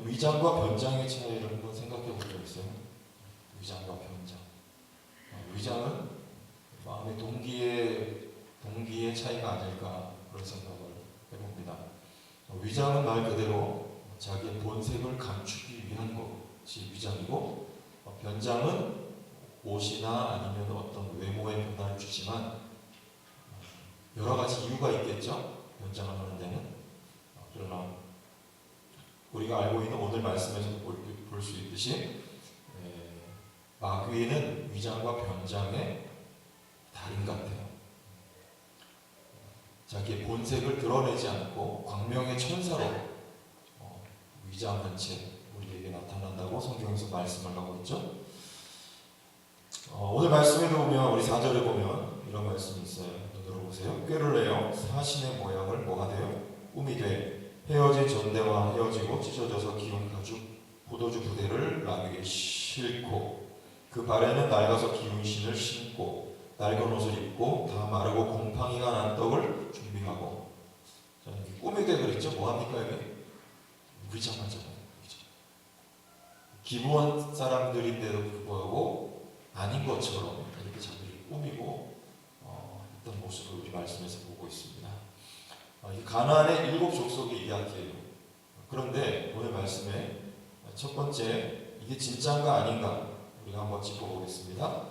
위장과 변장의 차이를 한번 생각해 본 적 있어요? 위장과 변장. 위장은 마음의 동기의 차이가 아닐까 그런 생각을 해봅니다. 위장은 말 그대로 자기의 본색을 감추기 위한 것이 위장이고, 변장은 옷이나 아니면 어떤 외모의 변화를 주지만 여러 가지 이유가 있겠죠. 변장을 하는 데는. 그러나 우리가 알고 있는 오늘 말씀에서 볼 수 있듯이 마귀는 위장과 변장의 달인 같아요. 자기의 본색을 드러내지 않고 광명의 천사로 위장한 채 우리에게 나타난다고 성경에서 말씀을 하고 있죠. 오늘 말씀에도 보면 우리 4절에 보면 이런 말씀이 있어요. 눈으로 보세요. 꾀를 내어 사신의 모양을 뭐가 돼요? 꿈이 돼 헤어진 전대와 헤어지고 찢어져서 기운 가죽 포도주 부대를 나에게 싣고 그 발에는 낡아서 기운 신을 신고 낡은 옷을 입고 다 마르고 곰팡이가 난 떡을 준비하고. 자, 꿈이 돼 그랬죠? 뭐합니까 여기? 위장하잖아요. 기부한 사람들인데도 불구하고 아닌 것처럼 이렇게 자기를 꾸미고 어떤 모습을 우리 말씀에서 보고 있습니다. 이 가나안의 7 족속의 이야기예요. 그런데 오늘 말씀에 첫 번째, 이게 진짜인가 아닌가 우리가 한번 짚어보겠습니다.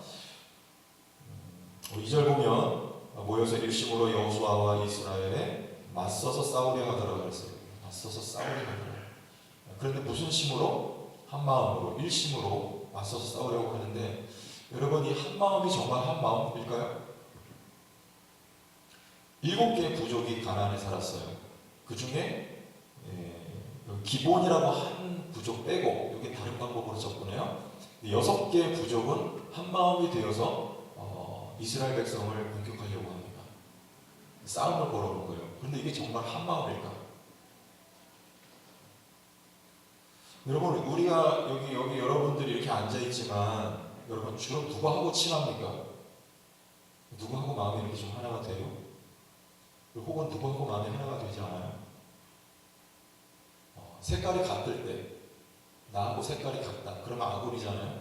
2절 보면 모여서 일심으로 여호수아와 이스라엘에 맞서서 싸우려 하더라 그랬어요. 맞서서 싸우려 하더라. 그런데 무슨 심으로? 한 마음으로, 일심으로 맞서서 싸우려고 하는데, 여러분 이 한 마음이 정말 한 마음일까요? 7개의 부족이 가나안에 살았어요. 그 중에 기본이라고 한 부족 빼고, 이게 다른 방법으로 접근해요. 6개의 부족은 한 마음이 되어서 이스라엘 백성을 공격하려고 합니다. 싸움을 걸어오는 거예요. 그런데 이게 정말 한 마음일까? 여러분 우리가 여기 여러분들이 이렇게 앉아있지만 여러분 주로 누구하고 친합니까? 누구하고 마음이 이렇게 좀 하나가 돼요? 혹은 누구하고 마음이 하나가 되지 않아요? 색깔이 같을 때 나하고 색깔이 같다. 그러면 아굴이잖아요.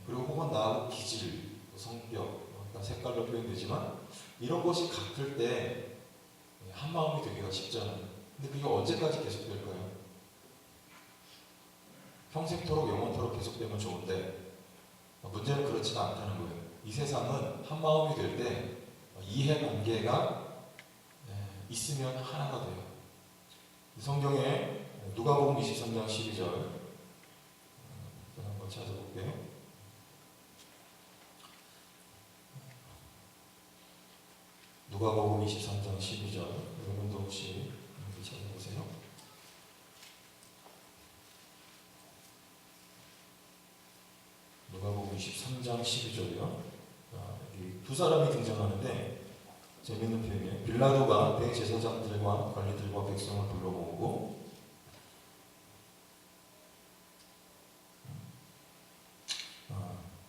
그리고 혹은 나하고 기질, 성격, 색깔로 표현되지만 이런 것이 같을 때 한 마음이 되기가 쉽잖아요. 근데 그게 언제까지 계속될까요? 평생토록 영원토록 계속되면 좋은데 문제는 그렇지는 않다는 거예요. 이 세상은 한 마음이 될 때 이해관계가 있으면 하나가 돼요. 성경에 누가복음 23장 12절 한번 찾아볼게요. 누가복음 23장 12절 여러분도 혹시 찾아보세요. 누가복음 23장 12절이요. 두 사람이 등장하는데 재밌는 표현이에요. 빌라도가 대제사장들과 관리들과 백성을 불러모으고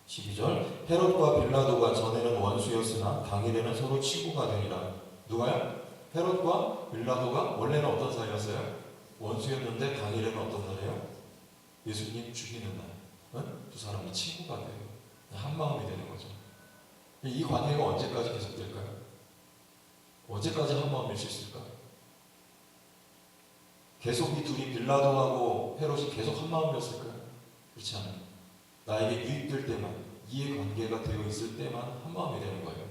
12절 헤롯과 빌라도가 전에는 원수였으나 당일에는 서로 친구가 되니라. 누가요? 헤롯과 빌라도가 원래는 어떤 사이였어요? 원수였는데 당일에는 어떤 날이에요? 예수님 죽이는 날. 두 사람이 친구가 돼요. 한 마음이 되는 거죠. 이 관계가 언제까지 계속될까요? 언제까지 한 마음일 수 있을까요? 계속 이 둘이 빌라도하고 헤롯이 계속 한 마음이었을까요? 그렇지 않아요. 나에게 유익될 때만, 이해관계가 되어 있을 때만 한 마음이 되는 거예요.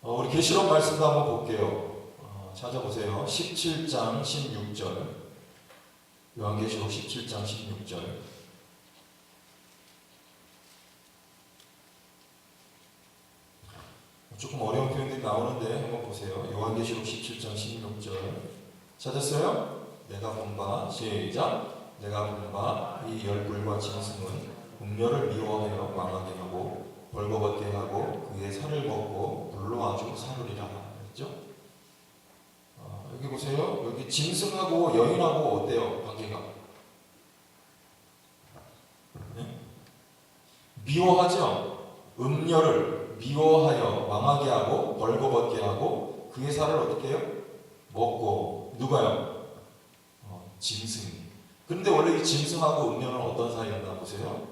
우리 계시록 말씀도 한번 볼게요. 찾아보세요. 17장 16절 요한계시록 17장 16절 조금 어려운 표현들이 나오는데 한번 보세요. 요한계시록 17장 16절 찾았어요? 내가 본 바 시작 내가 본 바 이 열불과 짐승은 음녀를 미워하여 망하게 하고 벌거벗게 하고 그의 살을 먹고 불로 아주 사르리라 그랬죠? 여기 보세요. 여기 짐승하고 여인하고 어때요? 관계가? 네? 미워하죠? 음녀를 미워하여 망하게 하고 벌거벗게 하고 그의 살을 어떻게 해요? 먹고. 누가요? 짐승. 그런데 원래 이 짐승하고 음녀는 어떤 사이였나 보세요.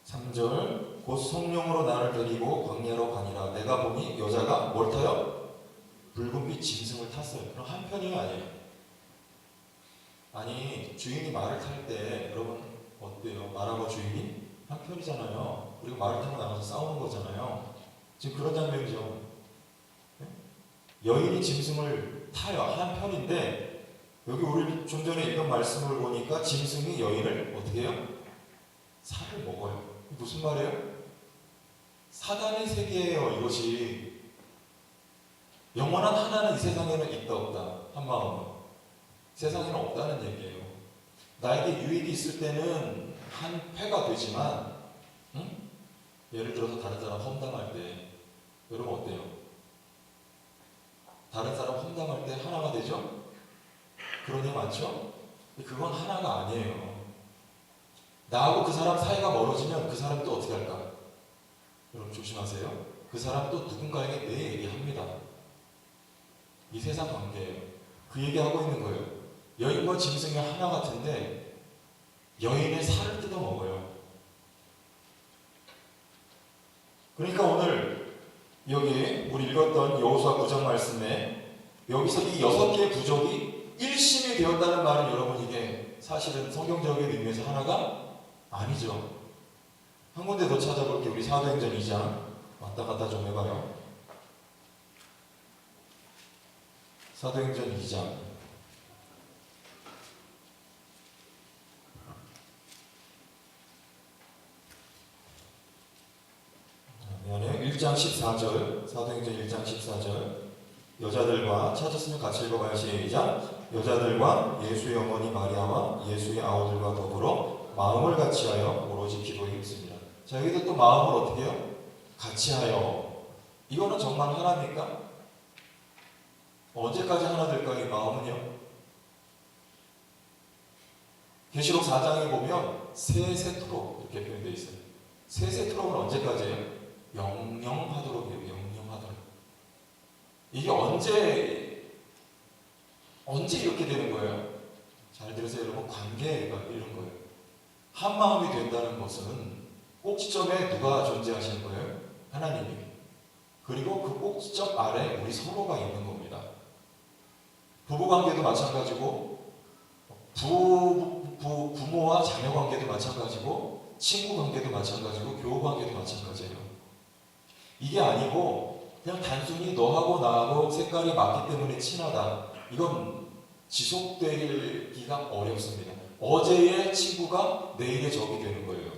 3절 곧 성령으로 나를 데리고 광야로 가니라. 내가 보니 여자가 뭘 타요? 붉은빛 짐승을 탔어요. 그럼 한 편이 아니에요. 아니 주인이 말을 탈 때 여러분 어때요? 말하고 주인이 한 편이잖아요. 그리고 말을 타고 나가서 싸우는 거잖아요. 지금 그런 장면이죠. 여인이 짐승을 타요. 한 편인데 여기 우리 좀 전에 읽은 말씀을 보니까 짐승이 여인을 어떻게 해요? 살을 먹어요. 무슨 말이에요? 사단의 세계예요. 이것이 영원한 하나는 이 세상에는 있다 없다 한 마음은 세상에는 없다는 얘기예요. 나에게 유익이 있을 때는 한 패가 되지만 예를 들어서 다른 사람 험담할 때 여러분 어때요? 다른 사람 험담할 때 하나가 되죠? 그런 게 많죠? 그건 하나가 아니에요. 나하고 그 사람 사이가 멀어지면 그 사람이 또 어떻게 할까? 여러분 조심하세요. 그 사람 또 누군가에게 내 얘기합니다. 이 세상 관계예요. 그 얘기하고 있는 거예요. 여인과 짐승이 하나 같은데 여인의 살을 뜯어 먹어요. 그러니까 오늘 여기 우리 읽었던 여호수아 9장 말씀에 여기서 이 6개의 부족이 일심이 되었다는 말은 여러분 이게 사실은 성경적인 의미에서 하나가 아니죠. 한 군데 더 찾아볼게요. 우리 사도행전 2장 왔다 갔다 좀 해봐요. 사도행전 2장 미안해요. 1장 14절 사도행전 1장 14절 여자들과 찾았으면 같이 읽어봐요. 시작. 여자들과 예수의 어머니 마리아와 예수의 아우들과 더불어 마음을 같이하여 오로지 기도에 힘씁니다. 자 여기도 또 마음을 어떻게 해요? 같이하여. 이거는 정말 하나입니까? 언제까지 하나 될까요? 이 마음은요? 계시록 4장에 보면 세세토록 이렇게 표현되어 있어요. 세세토록은 언제까지예요? 영영하도록 해요. 영영하도록. 이게 언제 이렇게 되는 거예요? 잘 들으세요 여러분. 관계가 이런 거예요. 한 마음이 된다는 것은 꼭지점에 누가 존재하시는 거예요? 하나님이. 그리고 그 꼭지점 아래 우리 서로가 있는 겁니다. 부부관계도 마찬가지고 부모와 자녀관계도 마찬가지고 친구관계도 마찬가지고 교우관계도 마찬가지예요. 이게 아니고 그냥 단순히 너하고 나하고 색깔이 맞기 때문에 친하다. 이건 지속되기가 어렵습니다. 어제의 친구가 내일의 적이 되는 거예요.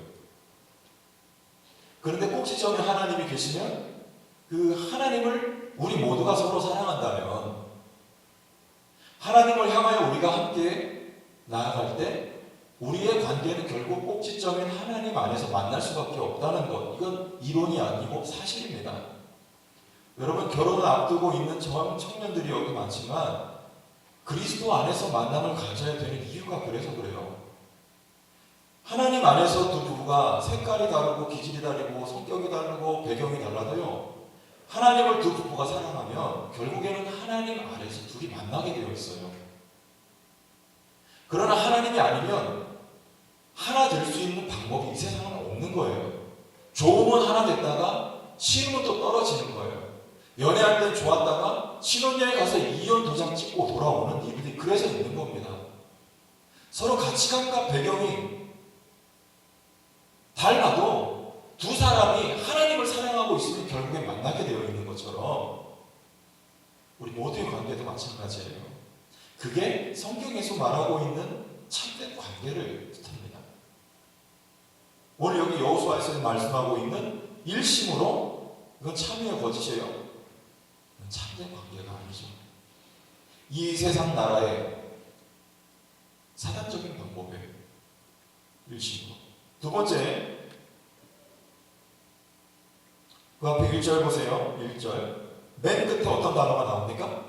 그런데 꼭지점에 하나님이 계시면 그 하나님을 우리 모두가 서로 사랑한다면 하나님을 향하여 우리가 함께 나아갈 때 우리의 관계는 결국 꼭지점인 하나님 안에서 만날 수밖에 없다는 것. 이건 이론이 아니고 사실입니다. 여러분 결혼을 앞두고 있는 청년들이 여기 많지만 그리스도 안에서 만남을 가져야 되는 이유가 그래서 그래요. 하나님 안에서 두 부부가 색깔이 다르고 기질이 다르고 성격이 다르고 배경이 달라도요. 하나님을 두 부부가 사랑하면 결국에는 하나님 안에서 둘이 만나게 되어 있어요. 그러나 하나님이 아니면 하나 될 수 있는 방법이 이 세상은 없는 거예요. 좋으면 하나 됐다가 싫으면 또 떨어지는 거예요. 연애할 땐 좋았다가 신혼여행 가서 이혼 도장 찍고 돌아오는 일들이 그래서 있는 겁니다. 서로 가치관과 배경이 달라도 두 사람이 하나님을 사랑하고 있으면 결국에 만나게 되어 있는 것처럼 우리 모두의 관계도 마찬가지예요. 그게 성경에서 말하고 있는 참된 관계를 뜻합니다. 오늘 여기 여호수아에서 말씀하고 있는 일심으로 이건 참여의 거짓이에요. 참된 관계가 아니죠. 이 세상 나라의 사단적인 방법이에요. 일심으로. 두 번째, 그 앞에 1절 보세요. 1절. 맨 끝에 어떤 단어가 나옵니까?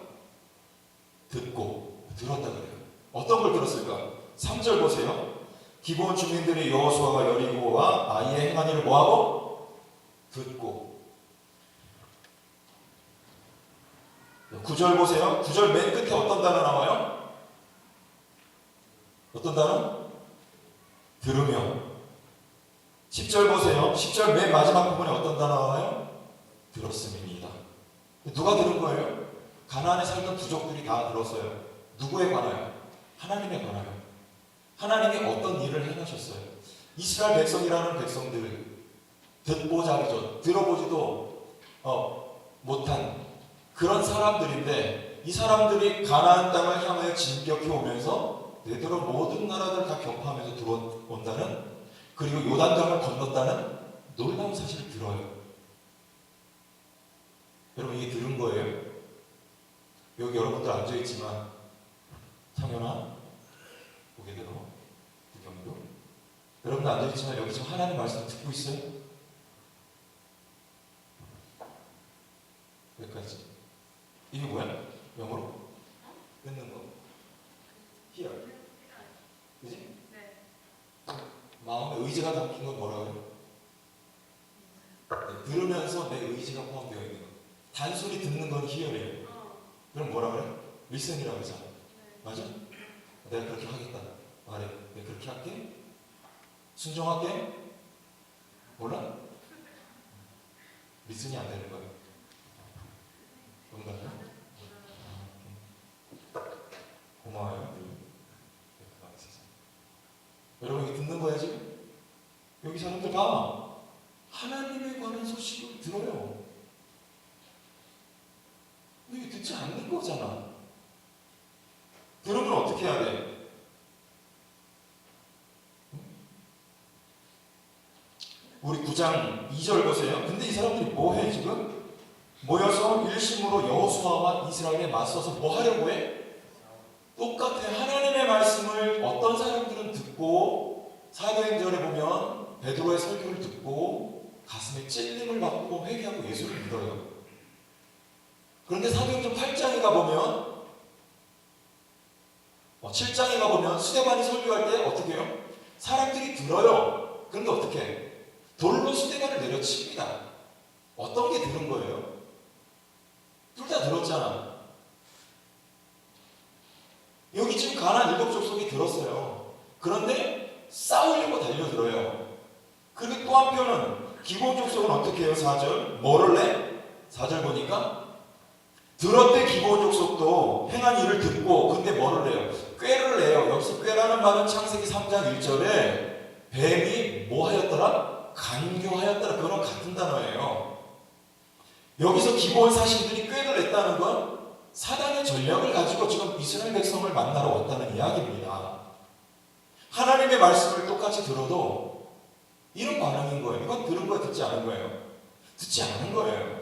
듣고, 들었다 그래요. 어떤 걸 들었을까? 3절 보세요. 기본 주민들이 여호수아가 여리고와 아이의 행한 일을 뭐하고? 듣고. 9절 보세요. 9절 맨 끝에 어떤 단어 나와요? 어떤 단어? 들으며. 10절 보세요. 10절 맨 마지막 부분에 어떤 단어 나와요? 들었음입니다. 누가 들은 거예요? 가나안에 살던 부족들이 다 들었어요. 누구에 관하여? 하나님에 관하여. 하나님이 어떤 일을 해놓으셨어요? 이스라엘 백성이라는 백성들 듣보잡이죠. 들어보지도 못한 그런 사람들인데 이 사람들이 가나안 땅을 향하여 진격해 오면서 되도록 모든 나라들 다 격파하면서 들어온다는, 그리고 요단강을 건넜다는 놀라운 사실을 들어요. 여러분 이게 들은 거예요. 여기 여러분들 앉아있지만 창현아, 고개대로 구경도, 여러분들 앉아있지만 여기 지금 하나님 말씀 듣고 있어요? 여기까지. 이게 뭐야? 영어로? 끊는 거. 히어. 그지? 네. 마음에 의지가 담긴 건 뭐라 그래요? 네, 들으면서 내 의지가 포함되어 있는 거. 단순히 듣는 건 히어래요. 그럼 뭐라 그래? 리슨이라고 그러잖아. 맞아? 내가 그렇게 하겠다. 말해. 내가 그렇게 할게? 순종할게? 몰라? 리슨이 안 되는 거야. 뭔가요? 고마워요. 여러분 여기 듣는 거야 지금? 여기 사람들 봐. 하나님에 관한 소식을 들어요. 근데 이게 듣지 않는 거잖아. 들으면 어떻게 해야 돼? 우리 9장 2절 보세요. 근데 이 사람들이 뭐 해 지금? 모여서 일심으로 여호수아와 이스라엘에 맞서서 뭐 하려고 해? 똑같아. 하나님의 말씀을 어떤 사람들은 듣고, 사도행전에 보면 베드로의 설교를 듣고 가슴에 찔림을 받고 회개하고 예수를 믿어요. 그런데 사도행전 8장에 가보면 7장에 가보면 스데반이 설교할 때 어떻게 해요? 사람들이 들어요. 그런데 어떻게 해? 돌로 스데반을 내려칩니다. 어떤 게 들은 거예요? 둘 다 들었잖아. 여기 지금 가나안 일곱 족속이 들었어요. 그런데 싸우려고 달려들어요. 그리고 또 한편은 기본 족속은 어떻게 해요? 4절 뭐를 내? 4절 보니까 들었대. 기본 족속도 행한 일을 듣고 근데 뭐를 내요? 꾀를 내요. 여기서 꾀라는 말은 창세기 3장 1절에 뱀이 뭐 하였더라? 간교하였더라. 그거랑 같은 단어예요. 여기서 기본 사신들이 꾀를 냈다는 건 사단의 전략을 가지고 지금 이스라엘 백성을 만나러 왔다는 이야기입니다. 하나님의 말씀을 똑같이 들어도 이런 반응인 거예요. 이건 들은 거예요? 듣지 않은 거예요? 듣지 않은 거예요.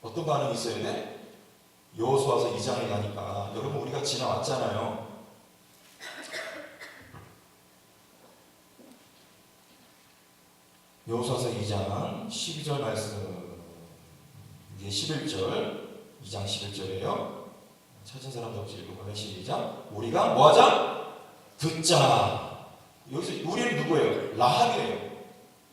어떤 반응이 있어야 돼? 여호수아서 2장에 가니까 여러분 우리가 지나왔잖아요. 여호수아서 2장 12절 말씀, 이게 11절, 2장 11절이에요. 찾은 사람도 없이 읽어보면 시작. 우리가 뭐하자? 듣자. 여기서 우리는 누구예요? 라합이에요.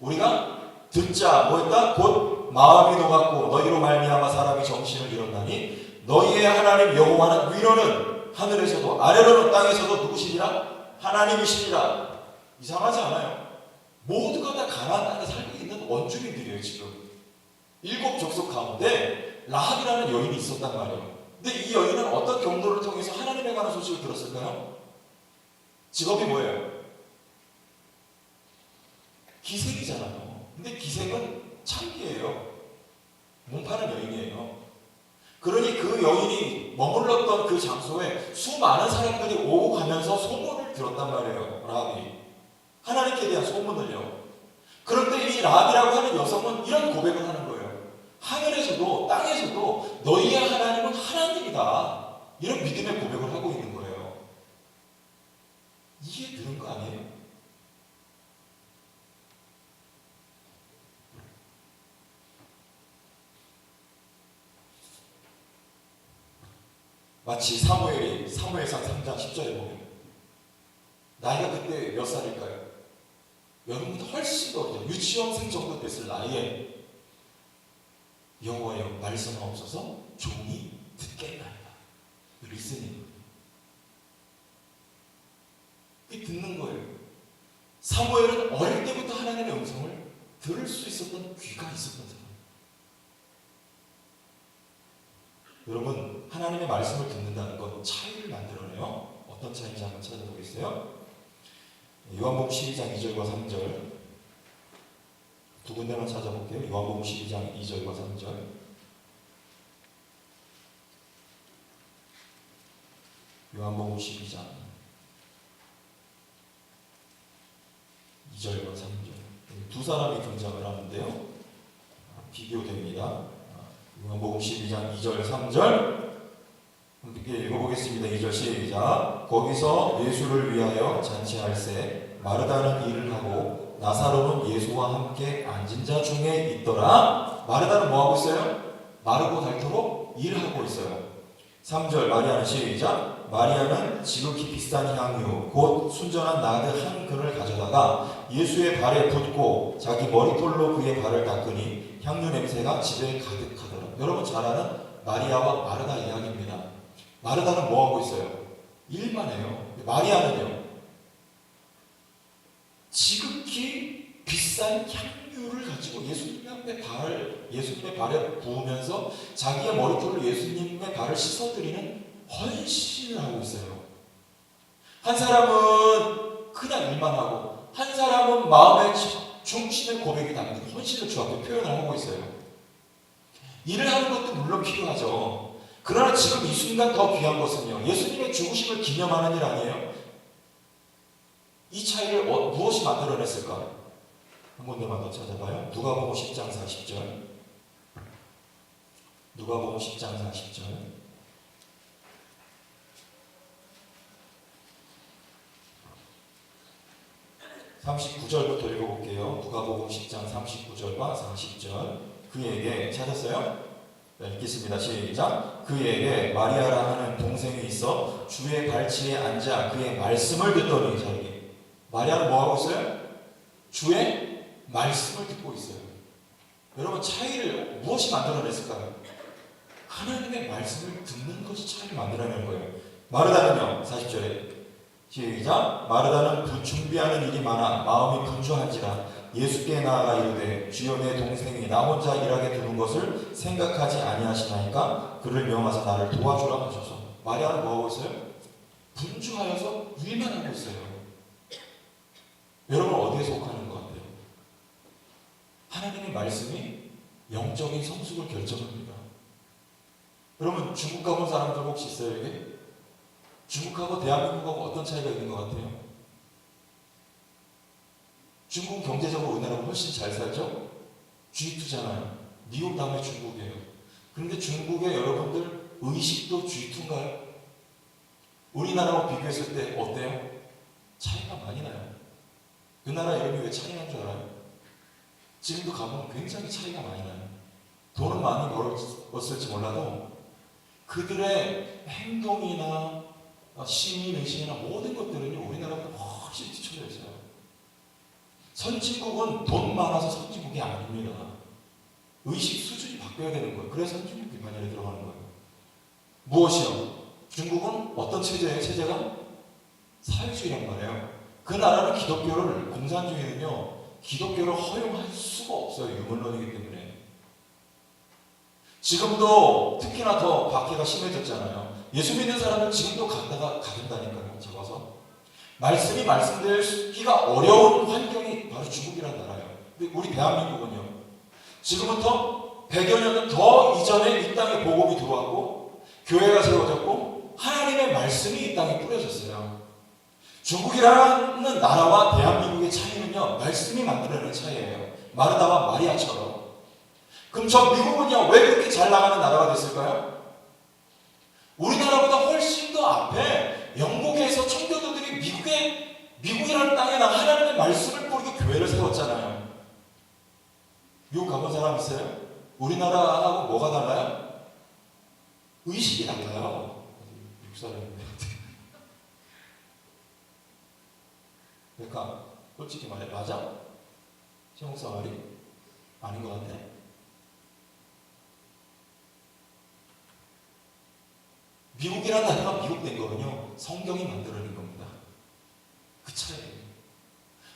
우리가 듣자. 뭐했다? 곧 마음이 녹았고 너희로 말미암아 사람이 정신을 잃었나니 너희의 하나님 여호와는 위로는 하늘에서도 아래로는 땅에서도 누구시리라? 하나님이시리라. 이상하지 않아요? 모두가 다 가나안 땅에 살고 있는 원주민들이에요. 지금 일곱 족속 가운데 라합이라는 여인이 있었단 말이에요. 근데 이 여인은 어떤 경로를 통해서 하나님에 관한 소식을 들었을까요? 직업이 뭐예요? 기생이잖아요. 근데 기생은 창기예요. 몸 파는 여인이에요. 그러니 그 여인이 머물렀던 그 장소에 수많은 사람들이 오고 가면서 소문을 들었단 말이에요. 라합이 하나님께 대한 소문을요. 그런데 이 라합이라고 하는 여성은 이런 고백을 하는 거예요. 하늘에서도 땅에서도 너희의 하나님은 하나님이다. 이런 믿음의 고백을 하고 있는 거예요. 이게 들은 거 아니에요? 마치 사무엘상 3장 10절에 보면 나이가 그때 몇 살일까요? 여러분보다 훨씬 더 어리죠. 유치원생 정도 됐을 나이에 여호와여 말씀하옵소서 종이 듣겠나이다. 리스닝. 듣는 거예요. 사무엘은 어릴 때부터 하나님의 음성을 들을 수 있었던 귀가 있었던 사람. 여러분, 하나님의 말씀을 듣는다는 건 차이를 만들어내요. 어떤 차이인지 한번 찾아보겠어요. 요한복음 12장 2절과 3절 두 군데만 찾아볼게요. 요한복음 12장 2절과 3절. 요한복음 12장 2절과 3절. 두 사람이 등장을 하는데요. 비교됩니다. 요한복음 12장 2절 3절 함께 읽어보겠습니다. 2절 시작. 거기서 예수를 위하여 잔치할새 마르다는 일을 하고 나사로는 예수와 함께 앉은 자 중에 있더라. 마르다는 뭐하고 있어요? 마르고 닳도록 일하고 있어요. 3절 마리아는 시작. 마리아는 지극히 비싼 향유 곧 순전한 나드 한 근을 가져다가 예수의 발에 붓고 자기 머리털로 그의 발을 닦으니 향유 냄새가 집에 가득하더라. 여러분 잘 아는 마리아와 마르다 이야기입니다. 마르다는 뭐하고 있어요? 일만 해요. 마리아는요, 지극히 비싼 향유를 가지고 예수님의 발에 부으면서 자기의 머리털로 예수님의 발을 씻어드리는 헌신을 하고 있어요. 한 사람은 그냥 일만 하고, 한 사람은 마음의 중심의 고백이 담긴 헌신을 주 앞에 표현을 하고 있어요. 일을 하는 것도 물론 필요하죠. 그러나 지금 이 순간 더 귀한 것은요, 예수님의 죽으심을 기념하는 일 아니에요? 이 차이를 무엇이 만들어냈을까? 한 군데만 더 찾아봐요. 누가복음 10장 40절. 누가복음 10장 40절. 39절부터 읽어볼게요. 누가복음 10장 39절과 40절. 그에게 찾았어요? 네, 읽겠습니다. 시작. 그에게 마리아라 하는 동생이 있어 주의 발치에 앉아 그의 말씀을 듣더니, 자기 마리아는 뭐하고 있어요? 주의 말씀을 듣고 있어요. 여러분, 차이를 무엇이 만들어냈을까요? 하나님의 말씀을 듣는 것이 차이를 만들어내는 거예요. 마르다는요, 40절에 시작. 마르다는 준비하는 일이 많아 마음이 분주한지라 예수께 나아가 이르되 주여 내 동생이 나 혼자 일하게 두는 것을 생각하지 아니하시나이까 그를 명하사 나를 도와주라 하셔서. 마리아는 뭐하고 있어요? 분주하여서 일만 하고 있어요. 여러분 어디에 속하는 것 같아요? 하나님의 말씀이 영적인 성숙을 결정합니다. 여러분 중국 가본 사람들 혹시 있어요? 여기? 중국하고 대한민국하고 어떤 차이가 있는 것 같아요? 중국은 경제적으로 우리나라보다 훨씬 잘 살죠? G2잖아요. 미국 다음에 중국이에요. 그런데 중국의 여러분들 의식도 G2인가요? 우리나라와 비교했을 때 어때요? 차이가 많이 나요. 그 나라 이름이 왜 차이난 줄 알아요? 지금도 가보면 굉장히 차이가 많이 나요. 돈은 많이 벌었을지 몰라도 그들의 행동이나 시민의식이나 모든 것들은요, 우리나라보다 훨씬 뒤쳐져 있어요. 선진국은 돈 많아서 선진국이 아닙니다. 의식 수준이 바뀌어야 되는 거예요. 그래서 선진국 비판열에 들어가는 거예요. 무엇이요? 중국은 어떤 체제예요? 체제가 사회주의란 말이에요. 그 나라는 기독교를, 공산주의는요, 기독교를 허용할 수가 없어요. 유물론이기 때문에. 지금도 특히나 더 박해가 심해졌잖아요. 예수 믿는 사람은 지금도 가든다니까요. 적어서. 말씀이 말씀되기가 어려운 환경이 바로 중국이라는 나라예요. 근데 우리 대한민국은요, 지금부터 100여 년 더 이전에 이 땅에 복음이 들어왔고 교회가 세워졌고 하나님의 말씀이 이 땅에 뿌려졌어요. 중국이라는 나라와 대한민국의 차이는요, 말씀이 만들어내는 차이예요. 마르다와 마리아처럼. 그럼 저 미국은요, 왜 그렇게 잘 나가는 나라가 됐을까요? 우리나라보다 훨씬 더 앞에 영국에서 청교도들이 미국이라는 땅에나 하나님의 말씀을 뿌리고 교회를 세웠잖아요. 미국 가본 사람 있어요? 우리나라하고 뭐가 달라요? 의식이 달라요. 미국 사람인데. 그러니까 솔직히 말해, 맞아? 최목사 말이? 아닌 것 같아. 미국이라는 나라가 미국된 거는요, 성경이 만들어낸 겁니다. 그 차이예요.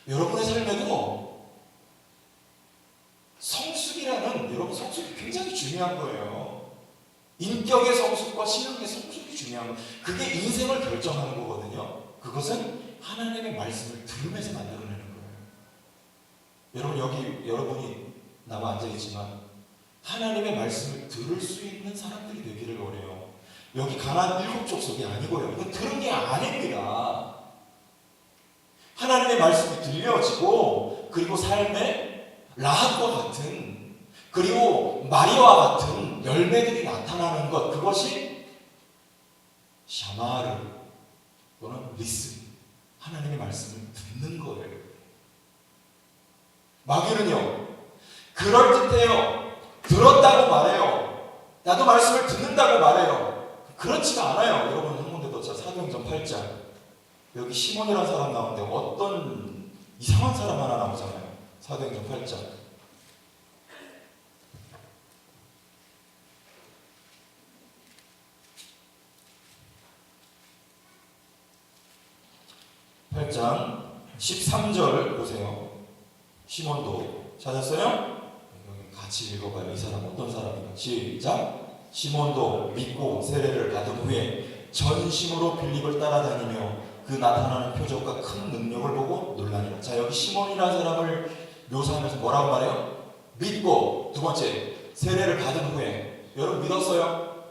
여러분의 삶에도 성숙이라는, 여러분 성숙이 굉장히 중요한 거예요. 인격의 성숙과 신앙의 성숙이 중요한 거예요. 그게 인생을 결정하는 거거든요. 그것은 하나님의 말씀을 들으면서 만들어내는 거예요. 여러분, 여기 여러분이 나와 앉아있지만 하나님의 말씀을 들을 수 있는 사람들이 되기를 원해요. 여기 가나안 7 족속이 아니고요, 이건 들은 게 아닙니다. 하나님의 말씀이 들려지고, 그리고 삶에 라합과 같은, 그리고 마리아와 같은 열매들이 나타나는 것, 그것이 샤마르 또는 리슨, 하나님의 말씀을 듣는 거예요. 마귀는요, 그럴듯해요. 들었다고 말해요. 나도 말씀을 듣는다고 말해요. 그렇지가 않아요. 여러분, 한 군데 더 자, 사도행전 8장. 여기 시몬이라는 사람 나오는데 어떤 이상한 사람 하나 나오잖아요. 사도행전 8장. (8장) 13절 보세요. 시몬도 찾았어요? 같이 읽어봐요. 이 사람 어떤 사람인가? 시작. 시몬도 믿고 세례를 받은 후에 전심으로 빌립을 따라다니며 그 나타나는 표적과 큰 능력을 보고 놀라니라. 자, 여기 시몬이라는 사람을 묘사하면서 뭐라고 말해요? 믿고, 두 번째, 세례를 받은 후에. 여러분 믿었어요?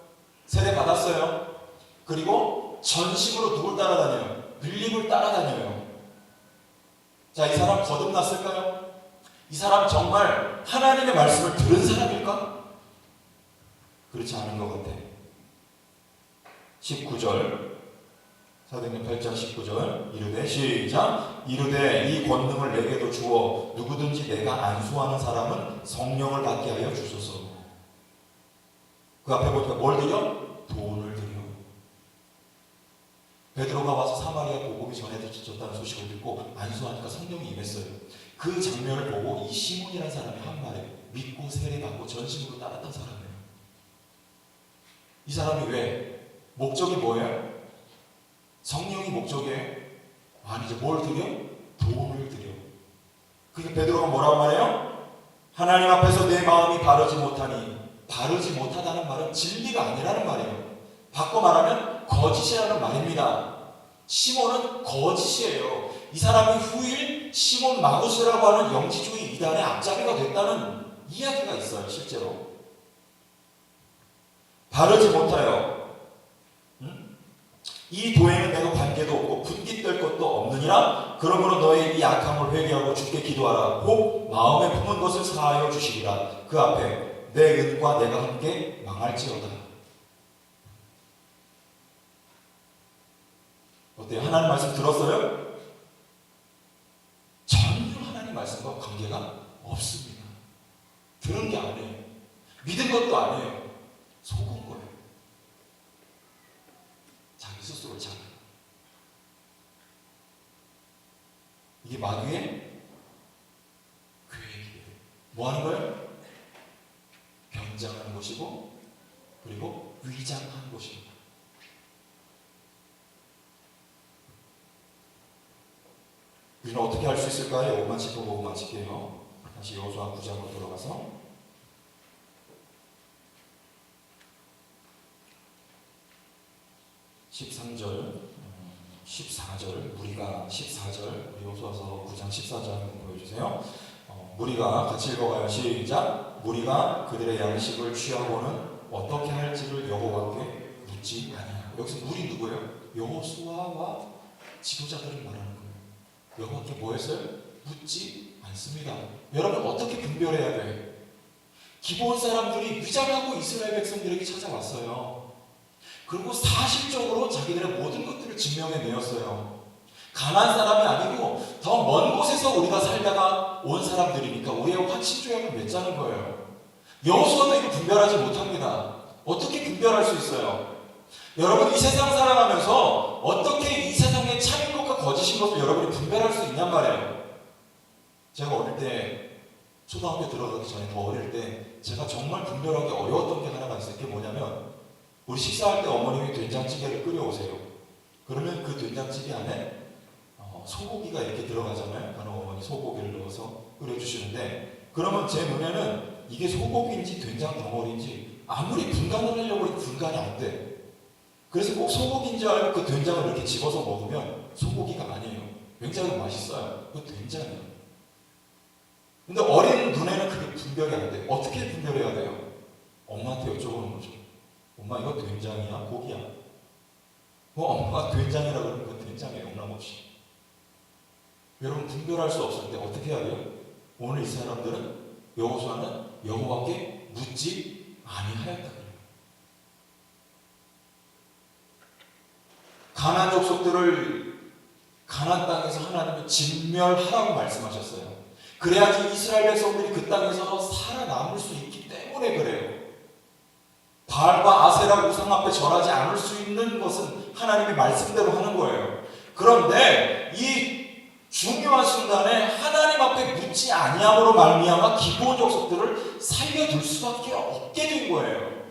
세례 받았어요? 그리고 전심으로 누굴 따라다녀요? 빌립을 따라다녀요. 자, 이 사람 거듭났을까요? 이 사람 정말 하나님의 말씀을 들은 사람일까? 그렇지 않은 것 같아. 19절, 사도행전 8장 19절. 이르되, 시작. 이르되 이 권능을 내게도 주어 누구든지 내가 안수하는 사람은 성령을 받게 하여 주소서. 그 앞에 보니까 뭘 드려? 돈을 드려. 베드로가 와서 사마리아 복음이 전해졌다는 소식을 듣고 안수하니까 성령이 임했어요. 그 장면을 보고 이 시몬이라는 사람이 한 말에 믿고 세례받고 전심으로 따랐던 사람이에요. 이 사람이 왜? 목적이 뭐예요? 성령이 목적이에요? 아니죠. 뭘 드려? 돈을 드려. 그러니까 베드로가 뭐라고 말해요? 하나님 앞에서 내 마음이 바르지 못하니, 바르지 못하다는 말은 진리가 아니라는 말이에요. 바꿔 말하면 거짓이라는 말입니다. 시몬은 거짓이에요. 이 사람이 후일 시몬 마구스라고 하는 영지주의 이단의 앞잡이가 됐다는 이야기가 있어요. 실제로 바르지 못하여 이 도에는 내가 관계도 없고 분깃될 것도 없느니라. 그러므로 너의 이 악함을 회개하고 주께 기도하라. 혹 마음에 품은 것을 사하여 주시리라. 그 앞에 내 은과 내가 함께 망할지어다. 어때요? 하나님 말씀 들었어요? 전혀 하나님 말씀과 관계가 없습니다. 들은 게 아니에요. 믿은 것도 아니에요. 속은 거예요. 자기 스스로를 자기. 이게 마귀의 계획이에요. 뭐 하는 거예요? 변장하는 것이고, 그리고 위장하는 것입니다. 우리는 어떻게 할 수 있을까요? 이것만 짚어보고 마칠게요. 다시 여호수아 9장으로 돌아가서 13절, 14절, 무리가 14절, 여호수아서 9장 14절 한번 보여주세요. 무리가 같이 읽어봐요. 시작. 무리가 그들의 양식을 취하고는 어떻게 할지를 여호와께 묻지 아니하고. 여기서 무리 누구예요? 여호수아와 지도자들을 말하는 거예요. 여호와께 뭐 했어요? 묻지 않습니다. 여러분 어떻게 분별해야 돼? 기본 사람들이 위장하고 이스라엘 백성들에게 찾아왔어요. 그리고 사실적으로 자기들의 모든 것들을 증명해내었어요. 가난한 사람이 아니고 더 먼 곳에서 우리가 살다가 온 사람들이니까 우리의 확신조약을 맺자는 거예요. 여호수아도 이거 분별하지 못합니다. 어떻게 분별할 수 있어요? 여러분 이 세상 살아가면서 어떻게 이 세상에 참인 것과 거짓인 것을 여러분이 분별할 수 있냔 말이에요. 제가 어릴 때 초등학교 들어가기 전에 더 어릴 때 제가 정말 분별하기 어려웠던 게 하나가 있어요. 그게 뭐냐면 우리 식사할 때 어머님이 된장찌개를 끓여오세요. 그러면 그 된장찌개 안에 소고기가 이렇게 들어가잖아요. 간혹 어머니 소고기를 넣어서 끓여주시는데, 그러면 제 눈에는 이게 소고기인지 된장 덩어리인지 아무리 분간을 하려고 해도 분간이 안 돼. 그래서 꼭 소고기인지 알고 그 된장을 이렇게 집어서 먹으면 소고기가 아니에요. 굉장히 맛있어요. 그 된장이에요. 근데 어린 눈에는 그게 분별이 안 돼요. 어떻게 분별해야 돼요? 엄마한테 여쭤보는 거죠. 엄마 이거 된장이야? 고기야? 엄마가 된장이라고 그러면 그 된장이에요. 영락없이. 여러분 분별할 수 없을 때 어떻게 해야 돼요? 오늘 이 사람들은 여호수아는 여호와께 묻지 아니하였다 그래요. 가나안 족속들을 가나안 땅에서 하나님은 진멸하라고 말씀하셨어요. 그래야지 이스라엘 백성들이 그 땅에서 살아남을 수 있기 때문에 그래요. 바알과 아세라 우상 앞에 절하지 않을 수 있는 것은 하나님의 말씀대로 하는 거예요. 그런데 이 중요한 순간에 하나님 앞에 묻지 아니함으로 말미암아 기브온 족속들을 살려둘 수밖에 없게 된 거예요.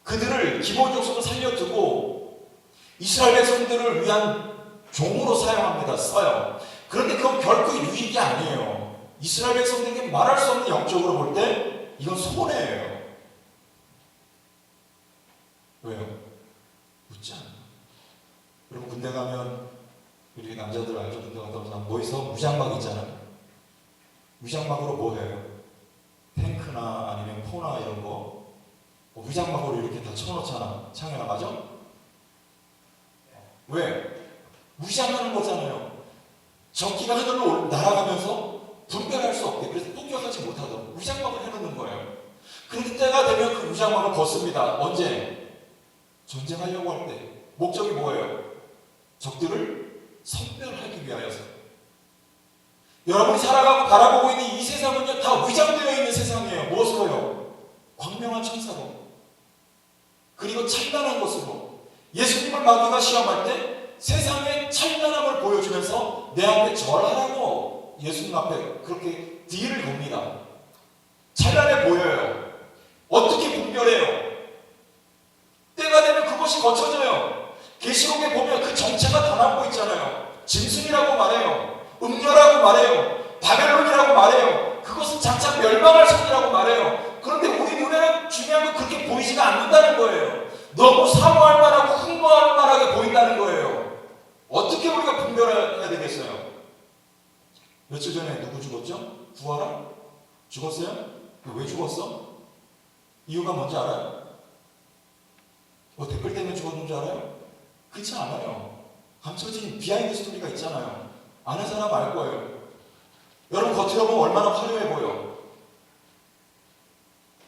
그들을 기브온 족속을 살려두고 이스라엘 백성들을 위한 종으로 사용합니다. 써요. 그런데 그건 결코 유익이 아니에요. 이스라엘 백성들에게 말할 수 없는 영적으로 볼 때 이건 손해예요. 왜요? 묻지 않아요. 여러분 군대 가면 우리 남자들 알죠? 군대 갔다 오면 뭐 있어? 무장막 있잖아요. 무장막으로 뭐 해요? 탱크나 아니면 포나 이런 거 무장막으로 이렇게 다 쳐놓잖아. 창에나 맞아? 왜? 무장하는 거잖아요. 적기가 하늘로 날아가면서 분별할 수 없게, 그래서 폭격하지 못하도록 무장막을 해놓는 거예요. 그런데 때가 되면 그 무장막을 벗습니다. 언제? 전쟁하려고 할 때. 목적이 뭐예요? 적들을 선별하기 위하여서. 여러분이 살아가고 바라보고 있는 이 세상은요, 다 위장되어 있는 세상이에요. 무엇으로요? 광명한 천사로, 그리고 찬란한 것으로. 예수님을 마귀가 시험할 때 세상의 찬란함을 보여주면서 내 앞에 절하라고 예수님 앞에 그렇게 딜을 겁니다. 찬란해 보여요. 어떻게 분별해요? 때가 되면 그것이 거쳐져요. 계시록에 보면 그 정체가 다 남고 있잖아요. 짐승이라고 말해요. 음녀라고 말해요. 바벨론이라고 말해요. 그것은 장차 멸망할 성이라고 말해요. 그런데 우리 눈에는 중요한 건 그렇게 보이지가 않는다는 거예요. 너무 사모할 만하고 흥모할 만하게 보인다는 거예요. 어떻게 우리가 분별해야 되겠어요? 며칠 전에 누구 죽었죠? 구하라? 죽었어요? 왜 죽었어? 이유가 뭔지 알아요? 댓글 때문에 죽었는 줄 알아요? 그렇지 않아요. 감춰진 비하인드 스토리가 있잖아요. 아는 사람 알 거예요. 여러분 겉으로 보면 얼마나 화려해 보여.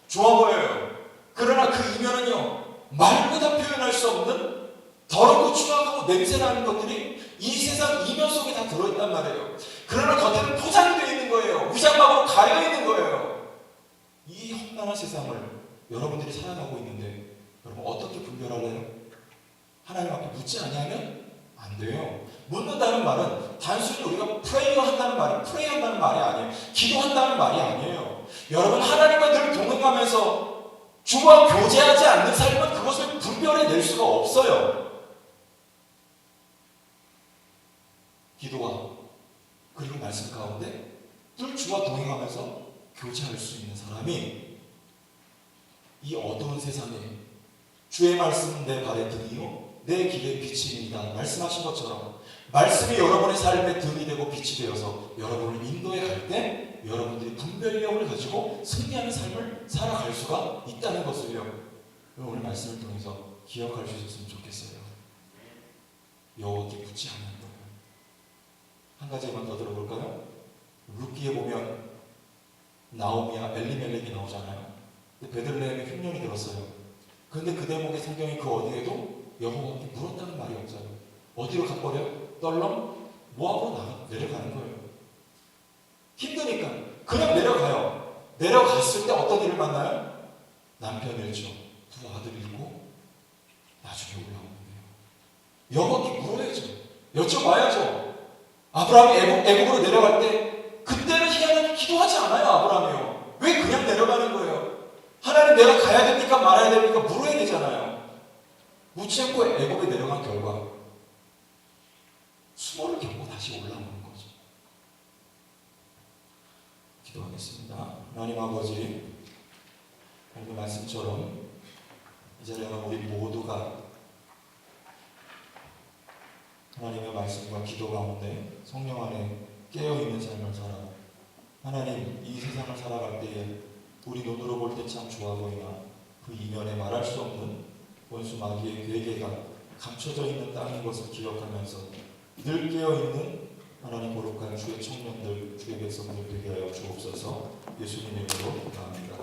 좋아 보여요. 그러나 그 이면은요, 말보다 표현할 수 없는 더럽고 추악하고 냄새나는 것들이 이 세상 이면 속에 다 들어있단 말이에요. 그러나 겉에는 포장되어 있는 거예요. 위장막으로 가려 있는 거예요. 이 험난한 세상을 여러분들이 살아가고 있는데 여러분 어떻게 분별할래요? 하나님 앞에 묻지 아니하면 안 돼요. 묻는다는 말은 단순히 우리가 프레이한다는 말이 아니에요. 기도한다는 말이 아니에요. 여러분 하나님과 늘 동행하면서 주와 교제하지 않는 삶은 그것을 분별해낼 수가 없어요. 기도와 그리고 말씀 가운데 늘 주와 동행하면서 교제할 수 있는 사람이 이 어두운 세상에 주의 말씀은 내 발의 등이요 내 길의 빛입니다 말씀하신 것처럼 말씀이 여러분의 삶의 등이 되고 빛이 되어서 여러분을 인도해 갈 때 여러분들이 분별력을 가지고 승리하는 삶을 살아갈 수가 있다는 것을요, 오늘 말씀을 통해서 기억할 수 있었으면 좋겠어요. 여호와께 묻지 않는 거예요. 한 가지만 더 들어볼까요? 룻기에 보면 나오미와 엘리멜렉이 나오잖아요. 베들레헴에 흉년이 들었어요. 그런데 그 대목의 성경이 그 어디에도 여호와께 물었다는 말이 없어요. 어디로 가버려요? 떨렁 모압으로 내려가는 거예요. 힘드니까 그냥 내려가요. 내려갔을 때 어떤 일을 만나요? 남편 잃죠. 두 아들 잃고 나중에 올라오는데요. 여호와께 물어야죠. 여쭤봐야죠. 아브라함이 애굽으로 내려갈 때 그때는 희한하게 기도하지 않아요. 아브라함이요. 왜 그냥 내려가는 거예요? 하나님 하나님 내가 가야 됩니까 말아야 됩니까 물어야 되잖아요. 묻지 않고 애굽에 내려간 결과 수모를 겪고 다시 올라오는 거죠. 기도하겠습니다. 하나님 아버지, 오늘 말씀처럼 이 자리에는 우리 모두가 하나님의 말씀과 기도 가운데 성령 안에 깨어있는 삶을 살아 하나님 이 세상을 살아갈 때에 우리 눈으로 볼 때 참 좋아 보이나 그 이면에 말할 수 없는 원수 마귀의 괴계가 감춰져 있는 땅인 것을 기억하면서 늘 깨어있는 하나님 거룩한 주의 청년들, 주의 백성들 되게 하여 주옵소서. 예수님의 이름으로 기도합니다.